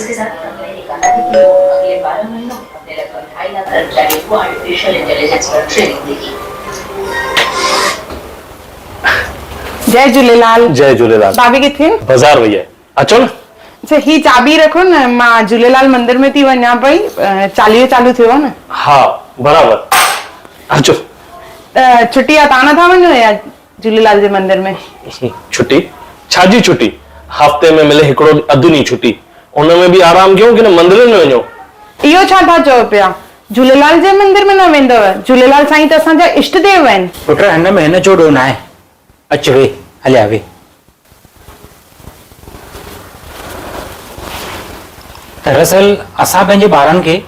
इसके साथ कंपनी ने कहा है कि वो अगले 12 महीनों में अपने लगभग 2.5 लाख कर्मचारियों को आर्टिफिशियल इंटेलिजेंस पर ट्रेनिंग देगी। जय झूलेलाल। जय झूलेलाल। भाभी किथे? बाजार वई आहे, अचो न। अच्छा ही चाबी रखो न, मां झूलेलाल मंदिर में थी वञा पई, चालीहो चालू थियो न। हाँ बराबर, अचो। छुट्टी आहे, तव्हां नथा वञो या झूलेलाल जे मंदिर में? छुट्टी छाजी छुट्टी? हफ्ते में मिले हिकिड़ो अधु ॾींहुं छुट्टी, उनमें बि आराम कयूं कि न मंदिरनि में वञो? इहो छा था चओ पिया? झूलेलाल जे मंदिर में न वेंदव? झूलेलाल साईं त असांजा इष्ट देव आहिनि। पुट हिन में हिन चोड़ो न आहे, अच वे, हलिया वे। दरअसल असां पंहिंजे ॿारनि खे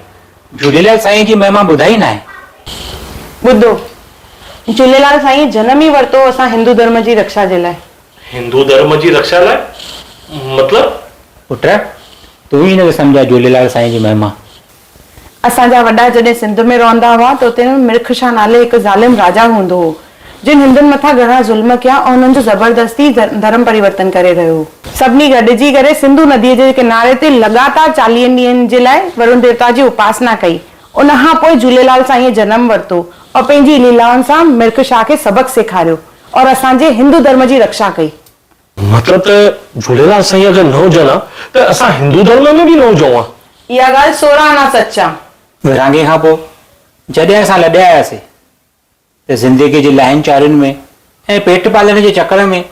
झूलेलाल साईं जी महिमा ॿुधाई न आहे। ॿुधो, झूलेलाल साईं जनम ई वरितो असां हिंदू धर्म जी रक्षा जे लाइ। हिंदू धर्म जी रक्षा लाइ? मतलब? पुट तूं ई न सम्झा झूलेलाल साईं जी महिमा। असांजा वॾा जॾहिं सिंध में रहंदा हुआ त उते मिर्ख शाह नाले हिकु ज़ालिम राजा हूंदो हो, जिन हिंदुनि मथां घणा ज़ुल्म कया ऐं उन्हनि जो ज़बरदस्ती धर्म परिवर्तन करे रहियो हो। सभिनी गॾिजी करे सिंधु नदीअ जे किनारे ते लगातार 40 ॾींहंनि जे लाइ वरुण देवता जी उपासना कई। उनखां पोइ झूलेलाल साईं जनम वरितो और पंहिंजी लीलाउनि सां मिर्ख शाह खे सबक सेखारियो और असांजे हिंदू धर्म जी रक्षा कई। मतलब त झूलेलाल साईं अगर न हुजनि हा त असां हिंदू धर्म में बि न हुजऊं हा। इहा ॻाल्हि 16 आना सच आहे। विरहाङे खां पोइ जॾहिं असां लॾे आयासीं त ज़िंदगी जी लाहिन चारियुनि में ऐं पेट पालण जे चकर में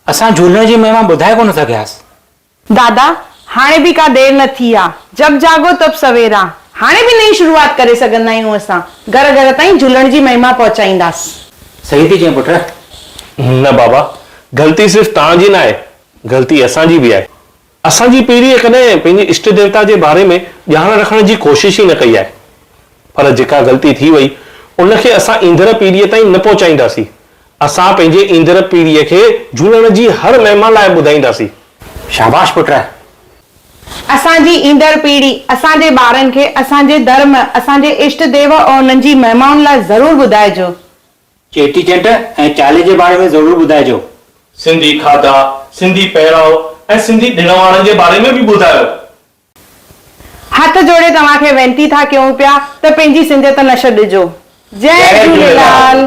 असां झूलण जी महिमा ॿुधाए कोन सघियासीं। दादा हाणे बि का देर न थी आहे, जब जागो तब सवेरा। हाणे बि नई शुरूआत करे सघंदा आहियूं असां, घर घर ताईं झूलण जी महिमा पहुचाईंदासीं। सही थी चई पुट। न बाबा, ग़लती सिर्फ़ तव्हांजी न आहे, ग़लती असांजी बि आहे। असांजी पीढ़ीअ कॾहिं पंहिंजे इष्ट देवता जे बारे में ॼाण रखण जी कोशिश ई न कई आहे, पर जेका ग़लती थी वई उनखे असां ईंदड़ पीढ़ीअ ताईं न पहुचाईंदासीं। असां पंहिंजे ईंदड़ पीढ़ीअ खे झूलण जी हर महिमा लाइ ॿुधाईंदासीं। शाबाश पुट। असांजी ईंदड़ पीढ़ी असांजे ॿारनि खे असांजे धर्म, असांजे इष्ट देव और उन्हनि जी महिमाउनि लाइ ज़रूर ॿुधाइजो। चेटीचंड ऐं चालीहे जे बारे में ज़रूर ॿुधाइजो। सिंधी खाधा, सिंधी पहिराव ऐं सिंधी ॾिण वारनि जे बारे में बि ॿुधायो। हथ जोड़े तव्हांखे वेनती था कयूं पिया त पंहिंजी सिंधियत न छॾिजो। जय झूलेलाल।